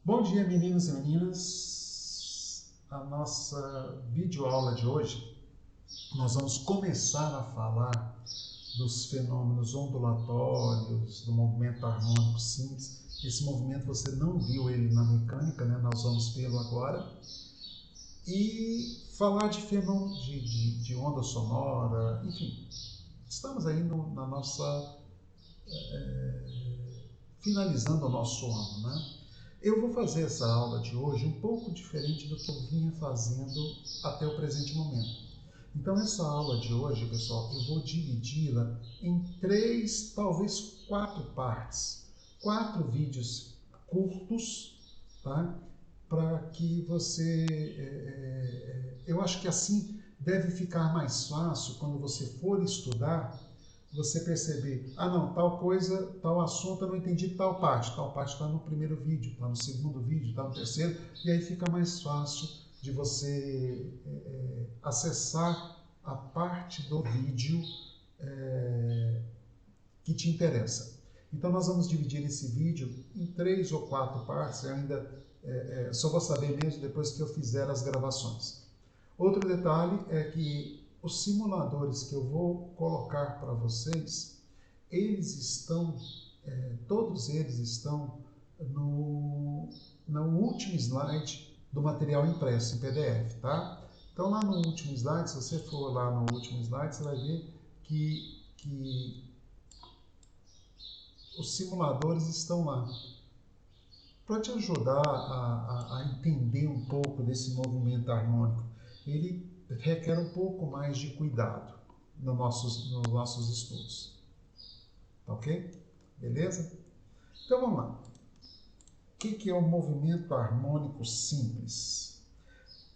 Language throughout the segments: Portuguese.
Bom dia, meninos e meninas. A nossa videoaula de hoje, nós vamos começar a falar dos fenômenos ondulatórios, do movimento harmônico simples. Esse movimento você não viu ele na mecânica, né? Nós vamos vê-lo agora. E falar de fenômenos de onda sonora, enfim. Estamos aí na nossa... finalizando o nosso ano, né? Eu vou fazer essa aula de hoje um pouco diferente do que eu vinha fazendo até o presente momento. Então, essa aula de hoje, pessoal, eu vou dividi-la em 3, talvez 4 partes. 4 vídeos curtos, tá? Para que você... eu acho que assim deve ficar mais fácil quando você for estudar, você perceber, não, tal coisa, tal assunto, eu não entendi tal parte está no primeiro vídeo, está no segundo vídeo, está no terceiro, e aí fica mais fácil de você acessar a parte do vídeo que te interessa. Então nós vamos dividir esse vídeo em 3 ou 4 partes, eu ainda só vou saber mesmo depois que eu fizer as gravações. Outro detalhe é que os simuladores que eu vou colocar para vocês, eles estão, todos eles estão no último slide do material impresso em PDF, tá? Então lá no último slide, se você for lá no último slide, você vai ver que os simuladores estão lá. Para te ajudar a entender um pouco desse movimento harmônico, ele requer um pouco mais de cuidado nos nossos estudos. Tá ok? Beleza? Então vamos lá. O que é o movimento harmônico simples?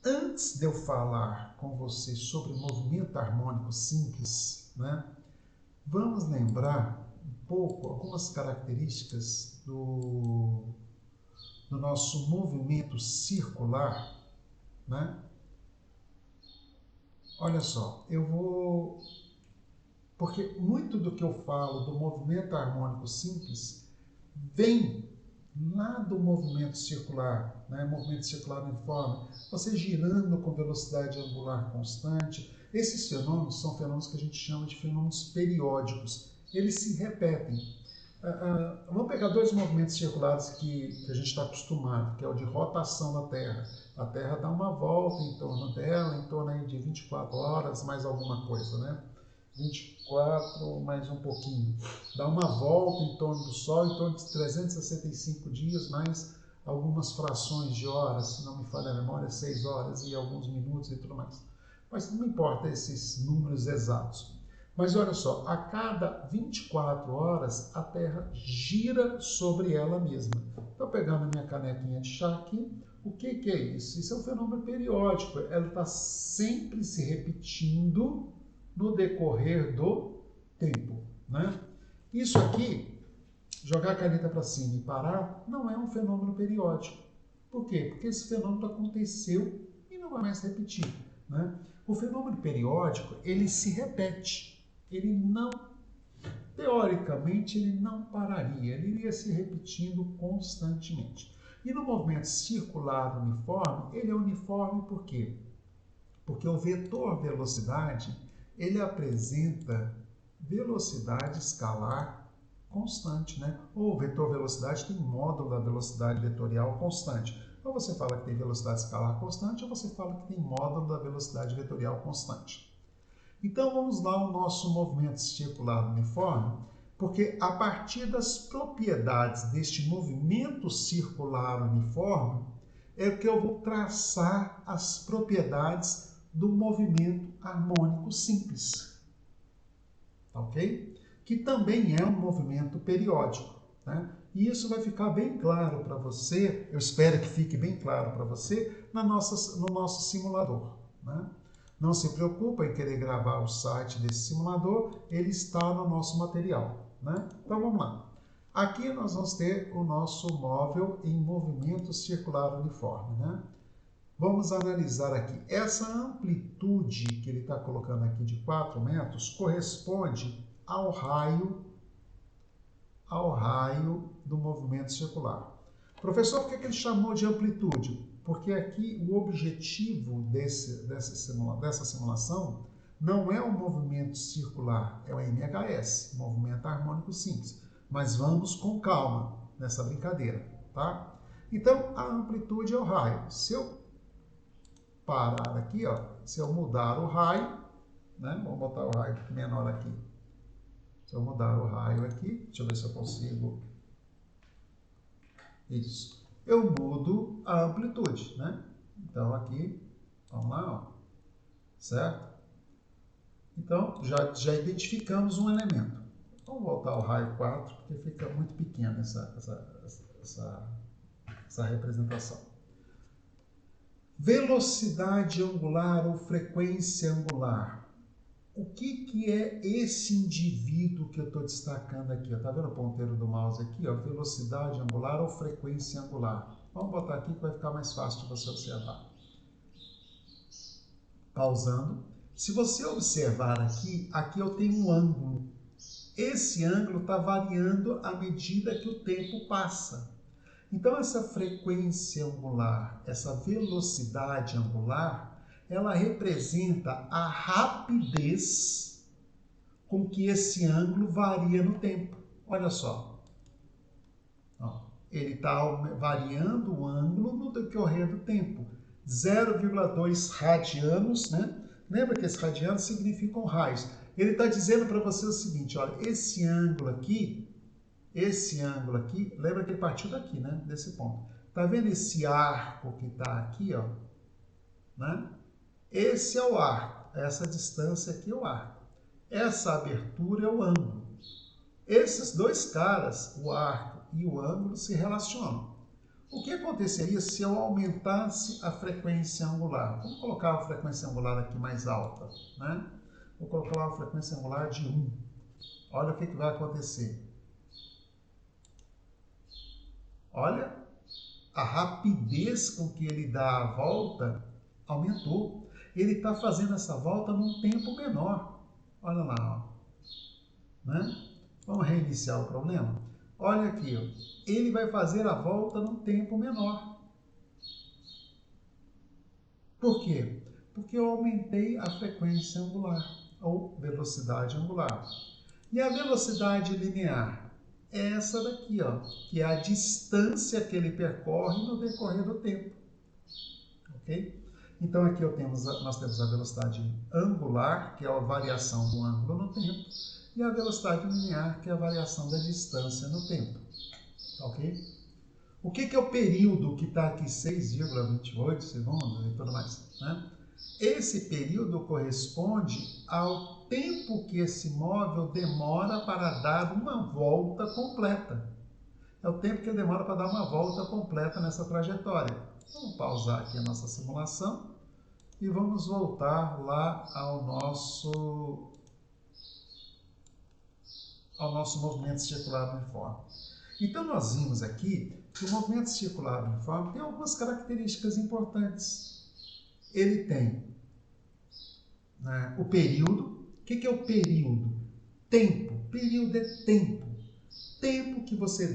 Antes de eu falar com você sobre o movimento harmônico simples, né, vamos lembrar um pouco algumas características do nosso movimento circular, né? Olha só, eu vou... Porque muito do que eu falo do movimento harmônico simples vem lá do movimento circular, né? Movimento circular uniforme, você girando com velocidade angular constante. Esses fenômenos são fenômenos que a gente chama de fenômenos periódicos. Eles se repetem. Vamos pegar 2 movimentos circulares que a gente está acostumado, que é o de rotação da Terra. A Terra dá uma volta em torno dela, em torno aí de 24 horas, mais alguma coisa, né? 24 mais um pouquinho. Dá uma volta em torno do Sol, em torno de 365 dias, mais algumas frações de horas, se não me falha a memória, 6 horas e alguns minutos e tudo mais. Mas não importa esses números exatos. Mas olha só, a cada 24 horas a Terra gira sobre ela mesma. Estou pegando a minha canequinha de chá aqui. O que é isso? Isso é um fenômeno periódico. Ela está sempre se repetindo no decorrer do tempo, né? Isso aqui, jogar a caneta para cima e parar, não é um fenômeno periódico. Por quê? Porque esse fenômeno aconteceu e não vai mais repetir, né? O fenômeno periódico, ele se repete. Ele não, teoricamente, ele não pararia, ele iria se repetindo constantemente. E no movimento circular uniforme, ele é uniforme por quê? Porque o vetor velocidade, ele apresenta velocidade escalar constante, né? Ou o vetor velocidade tem módulo da velocidade vetorial constante. Ou você fala que tem velocidade escalar constante, ou você fala que tem módulo da velocidade vetorial constante. Então vamos lá ao nosso movimento circular uniforme, porque a partir das propriedades deste movimento circular uniforme é que eu vou traçar as propriedades do movimento harmônico simples, ok? Que também é um movimento periódico, né? E isso vai ficar bem claro para você, eu espero que fique bem claro para você no nosso simulador, né? Não se preocupa em querer gravar o site desse simulador, ele está no nosso material, né? Então vamos lá. Aqui nós vamos ter o nosso móvel em movimento circular uniforme, né? Vamos analisar aqui. Essa amplitude que ele está colocando aqui de 4 metros corresponde ao raio do movimento circular. Professor, por que ele chamou de amplitude? Porque aqui o objetivo dessa simulação não é o movimento circular, é o MHS, movimento harmônico simples. Mas vamos com calma nessa brincadeira, tá? Então, a amplitude é o raio. Se eu parar aqui, ó, se eu mudar o raio, né? Vamos botar o raio menor aqui. Se eu mudar o raio aqui, deixa eu ver se eu consigo. Isso. Eu mudo a amplitude, né? Então, aqui, vamos lá, ó. Certo? Então, já identificamos um elemento. Vamos voltar ao raio 4, porque fica muito pequena essa representação. Velocidade angular ou frequência angular. O que é esse indivíduo que eu estou destacando aqui? Está vendo o ponteiro do mouse aqui? Ó, velocidade angular ou frequência angular. Vamos botar aqui que vai ficar mais fácil de você observar. Pausando. Se você observar aqui eu tenho um ângulo. Esse ângulo está variando à medida que o tempo passa. Então, essa frequência angular, essa velocidade angular, ela representa a rapidez com que esse ângulo varia no tempo. Olha só. Ó, ele está variando o ângulo no decorrer do tempo. 0,2 radianos, né? Lembra que esses radianos significam raios. Ele está dizendo para você o seguinte, olha, esse ângulo aqui, lembra que ele partiu daqui, né? Desse ponto. Tá vendo esse arco que está aqui, ó? Né? Esse é o arco, essa distância aqui é o arco. Essa abertura é o ângulo. Esses dois caras, o arco e o ângulo, se relacionam. O que aconteceria se eu aumentasse a frequência angular? Vamos colocar a frequência angular aqui mais alta, né? Vou colocar uma frequência angular de 1. Olha o que vai acontecer. Olha, a rapidez com que ele dá a volta aumentou. Ele está fazendo essa volta num tempo menor. Olha lá, ó. Né? Vamos reiniciar o problema? Olha aqui, ó. Ele vai fazer a volta num tempo menor. Por quê? Porque eu aumentei a frequência angular, ou velocidade angular. E a velocidade linear é essa daqui, ó, que é a distância que ele percorre no decorrer do tempo. Ok? Então aqui nós temos a velocidade angular, que é a variação do ângulo no tempo, e a velocidade linear, que é a variação da distância no tempo. Ok? O que é o período que está aqui 6,28 segundos e tudo mais? Né? Esse período corresponde ao tempo que esse móvel demora para dar uma volta completa. É o tempo que ele demora para dar uma volta completa nessa trajetória. Vamos pausar aqui a nossa simulação e vamos voltar lá ao nosso movimento circular uniforme. Então, nós vimos aqui que o movimento circular uniforme tem algumas características importantes. Ele tem, né, o período. O que é o período? Tempo. Período é tempo. Tempo que você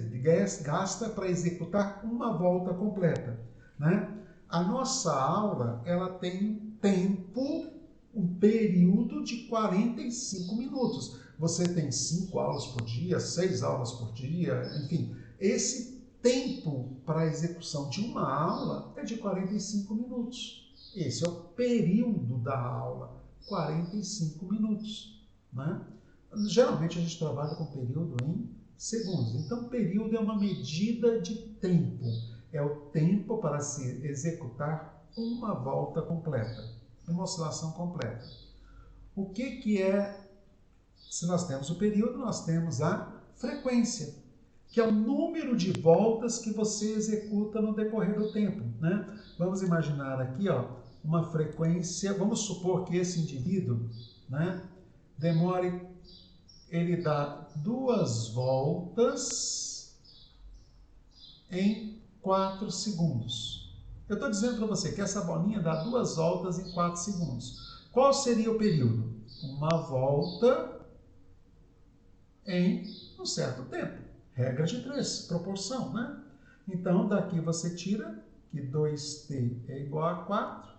gasta para executar uma volta completa. Né? A nossa aula, ela tem tempo, um período de 45 minutos. Você tem 5 aulas por dia, 6 aulas por dia, enfim. Esse tempo para a execução de uma aula é de 45 minutos. Esse é o período da aula, 45 minutos. Né? Geralmente a gente trabalha com período em segundos. Então, período é uma medida de tempo. É o tempo para se executar uma volta completa, uma oscilação completa. O que é, se nós temos o período, nós temos a frequência, que é o número de voltas que você executa no decorrer do tempo. Né? Vamos imaginar aqui, ó, uma frequência, vamos supor que esse indivíduo, né, ele dá 2 voltas em 4 segundos. Eu estou dizendo para você que essa bolinha dá 2 voltas em 4 segundos. Qual seria o período? Uma volta em um certo tempo. Regra de 3, proporção, né? Então, daqui você tira que 2t é igual a 4,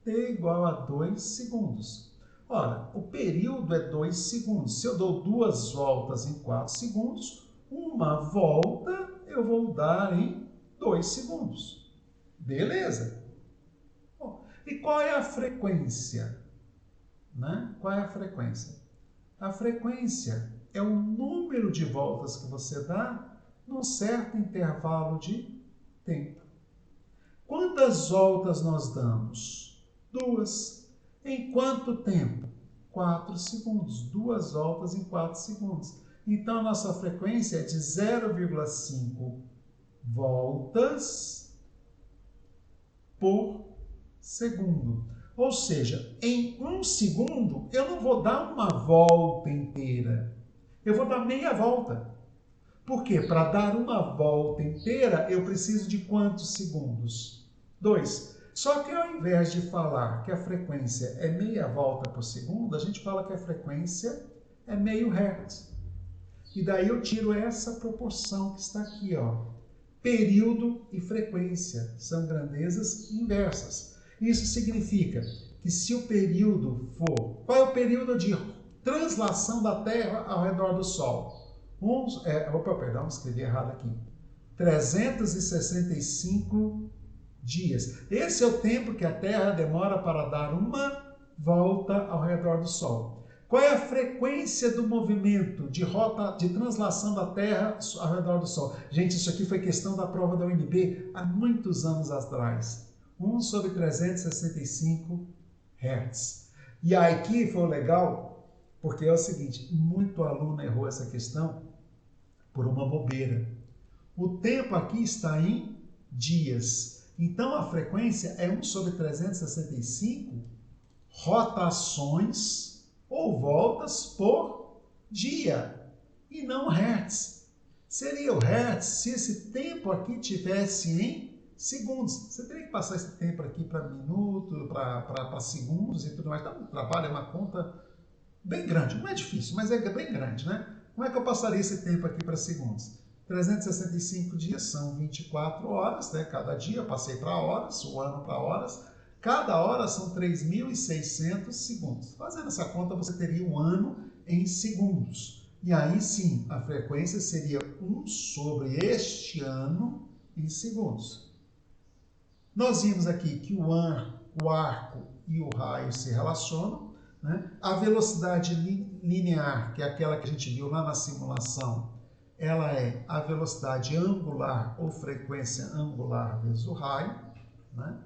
t é igual a 2 segundos. Ora, o período é 2 segundos. Se eu dou 2 voltas em 4 segundos, uma volta eu vou dar em 2 segundos. Beleza? Bom, e qual é a frequência? Né? Qual é a frequência? A frequência é o número de voltas que você dá num certo intervalo de tempo. Quantas voltas nós damos? 2. Em quanto tempo? 4 segundos. 2 voltas em 4 segundos. Então, a nossa frequência é de 0,5 voltas por segundo. Ou seja, em 1 segundo, eu não vou dar uma volta inteira. Eu vou dar meia volta. Por quê? Para dar uma volta inteira, eu preciso de quantos segundos? 2. Só que ao invés de falar que a frequência é meia volta por segundo, a gente fala que a frequência é meio hertz. E daí eu tiro essa proporção que está aqui, ó. Período e frequência são grandezas inversas. Isso significa que se o período for... Qual é o período de translação da Terra ao redor do Sol? Escrevi errado aqui. 365 dias. Esse é o tempo que a Terra demora para dar uma volta ao redor do Sol. Qual é a frequência do movimento de translação da Terra ao redor do Sol? Gente, isso aqui foi questão da prova da UNB há muitos anos atrás. 1 sobre 365 Hz. E aqui foi legal, porque é o seguinte, muito aluno errou essa questão por uma bobeira. O tempo aqui está em dias. Então, a frequência é 1 sobre 365 rotações ou voltas por dia, e não hertz. Seria o hertz se esse tempo aqui tivesse em segundos. Você teria que passar esse tempo aqui para minutos, para segundos e tudo mais. Dá um trabalho, é uma conta bem grande. Não é difícil, mas é bem grande, né? Como é que eu passaria esse tempo aqui para segundos? 365 dias são 24 horas, né? Cada dia eu passei para horas, o ano para horas. Cada hora são 3.600 segundos. Fazendo essa conta, você teria um ano em segundos. E aí sim, a frequência seria 1 sobre este ano em segundos. Nós vimos aqui que o arco e o raio se relacionam, né? A velocidade linear, que é aquela que a gente viu lá na simulação, ela é a velocidade angular ou frequência angular vezes o raio, né?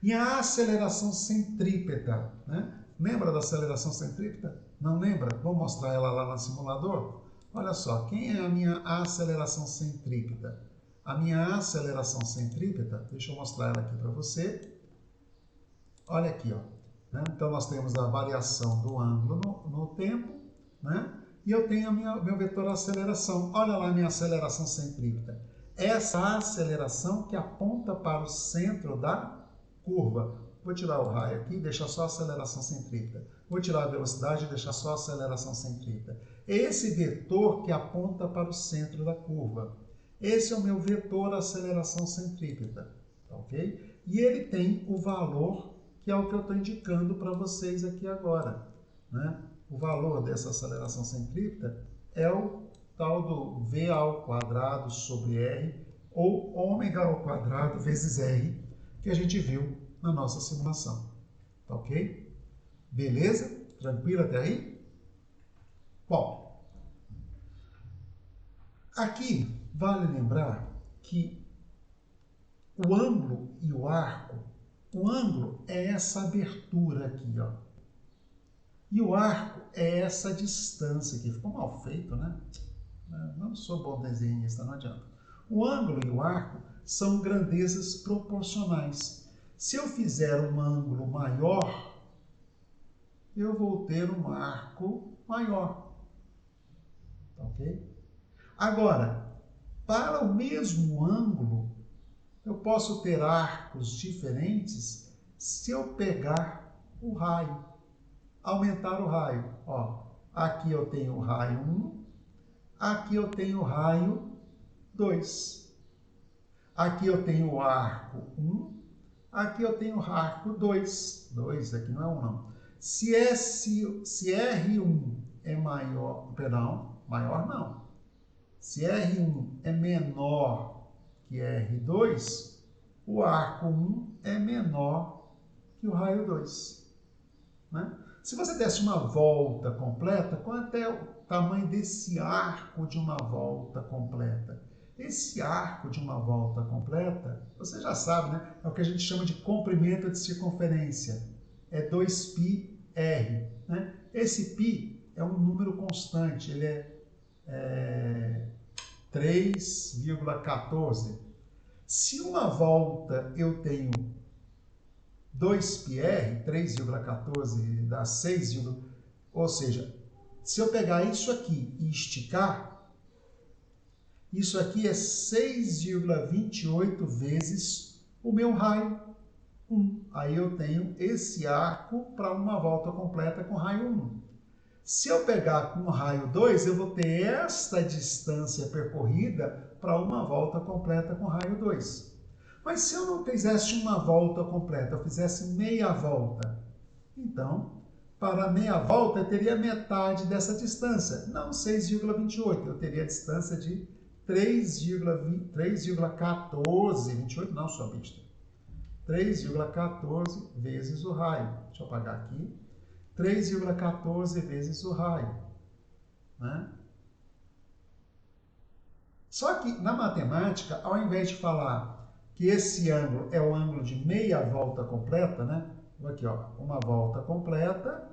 E a aceleração centrípeta, né? Lembra da aceleração centrípeta? Não lembra? Vou mostrar ela lá no simulador. Olha só, quem é a minha aceleração centrípeta? A minha aceleração centrípeta, deixa eu mostrar ela aqui para você. Olha aqui, ó. Né? Então, nós temos a variação do ângulo no tempo, né? E eu tenho meu vetor aceleração. Olha lá a minha aceleração centrípeta. Essa aceleração que aponta para o centro da curva. Vou tirar o raio aqui e deixar só a aceleração centrípeta. Vou tirar a velocidade e deixar só a aceleração centrípeta. Esse vetor que aponta para o centro da curva. Esse é o meu vetor aceleração centrípeta, ok? E ele tem o valor que é o que eu estou indicando para vocês aqui agora, né? O valor dessa aceleração centrípeta é o tal do V ao quadrado sobre R ou ômega ao quadrado vezes R, que a gente viu na nossa simulação. Tá ok? Beleza? Tranquilo até aí? Bom, aqui vale lembrar que o ângulo e o arco, o ângulo é essa abertura aqui, ó. E o arco é essa distância aqui. Ficou mal feito, né? Não sou bom desenhista, não adianta. O ângulo e o arco são grandezas proporcionais. Se eu fizer um ângulo maior, eu vou ter um arco maior. Ok? Agora, para o mesmo ângulo, eu posso ter arcos diferentes se eu pegar o raio, aumentar o raio. Ó, aqui eu tenho o raio 1, aqui eu tenho o raio 2. Aqui eu tenho o arco 1, aqui eu tenho o arco 2. 2, aqui não é 1 não. Se R1 é maior, perdão, maior não. Se R1 é menor que R2, o arco 1 é menor que o raio 2. Né? Se você desse uma volta completa, quanto é o tamanho desse arco de uma volta completa? Esse arco de uma volta completa, você já sabe, né? É o que a gente chama de comprimento de circunferência. É 2πr. Né? Esse π é um número constante, ele é 3,14. Se uma volta eu tenho 2πr, 3,14 dá 6, ou seja, se eu pegar isso aqui e esticar, isso aqui é 6,28 vezes o meu raio 1. Aí eu tenho esse arco para uma volta completa com raio 1. Se eu pegar com o raio 2, eu vou ter esta distância percorrida para uma volta completa com raio 2. Mas se eu não fizesse uma volta completa, eu fizesse meia volta, então, para meia volta, eu teria metade dessa distância, não 6,28, eu teria a distância de 3,14, 28 não, só besta, 3,14 vezes o raio. Deixa eu apagar aqui. 3,14 vezes o raio. Né? Só que na matemática, ao invés de falar que esse ângulo é o ângulo de meia volta completa, né? Aqui, ó, uma volta completa,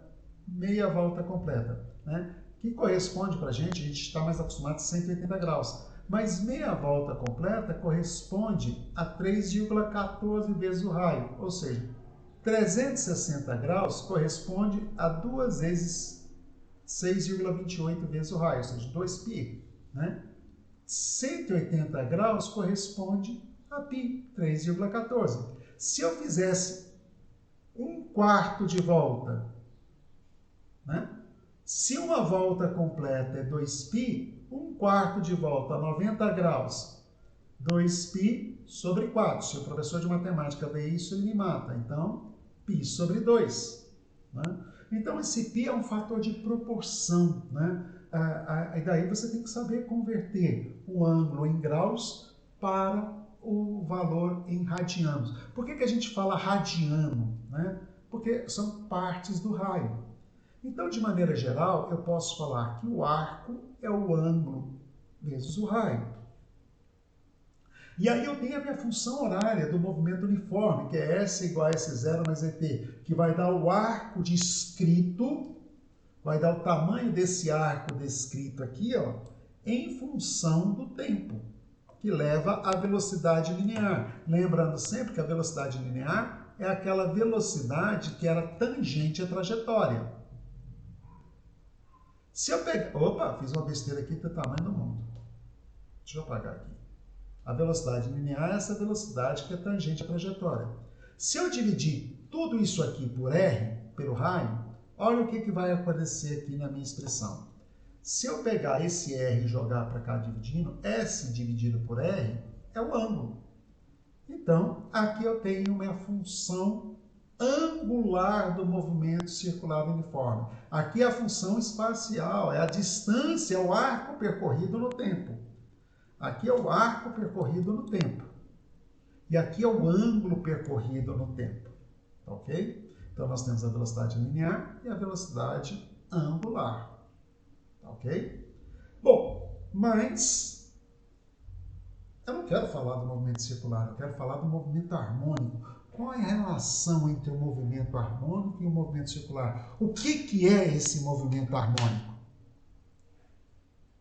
meia volta completa, né? Que corresponde para a gente está mais acostumado a 180 graus. Mas meia volta completa corresponde a 3,14 vezes o raio, ou seja, 360 graus corresponde a 2 vezes 6,28 vezes o raio, ou seja, 2π. Né? 180 graus corresponde a π, 3,14. Se eu fizesse 1/4 de volta, né? Se uma volta completa é 2π, 1/4 de volta a 90 graus, 2π sobre 4. Se o professor de matemática vê isso, ele me mata. Então, π sobre 2. Né? Então, esse π é um fator de proporção. Né? E daí você tem que saber converter o ângulo em graus para o valor em radianos. Por que a gente fala radiano? Né? Porque são partes do raio. Então, de maneira geral, eu posso falar que o arco é o ângulo vezes o raio. E aí eu tenho a minha função horária do movimento uniforme, que é S igual a S0 mais ET, que vai dar o arco descrito, vai dar o tamanho desse arco descrito aqui, ó, em função do tempo, que leva à velocidade linear. Lembrando sempre que a velocidade linear é aquela velocidade que era tangente à trajetória. Se eu pegar... Opa, fiz uma besteira aqui do tamanho do mundo. Deixa eu apagar aqui. A velocidade linear é essa velocidade que é tangente à trajetória. Se eu dividir tudo isso aqui por R, pelo raio, olha o que vai acontecer aqui na minha expressão. Se eu pegar esse R e jogar para cá dividindo, S dividido por R é o ângulo. Então, aqui eu tenho minha função angular do movimento circular uniforme. Aqui é a função espacial, é a distância, é o arco percorrido no tempo. Aqui é o arco percorrido no tempo. E aqui é o ângulo percorrido no tempo. Ok? Então, nós temos a velocidade linear e a velocidade angular. Ok? Bom, mas eu não quero falar do movimento circular, eu quero falar do movimento harmônico. Qual é a relação entre o movimento harmônico e o movimento circular? O que é esse movimento harmônico?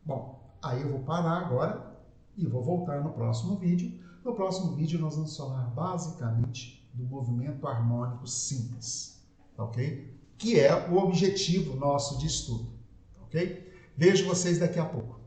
Bom, aí eu vou parar agora e vou voltar no próximo vídeo. No próximo vídeo nós vamos falar basicamente do movimento harmônico simples, ok? Que é o objetivo nosso de estudo, ok? Vejo vocês daqui a pouco.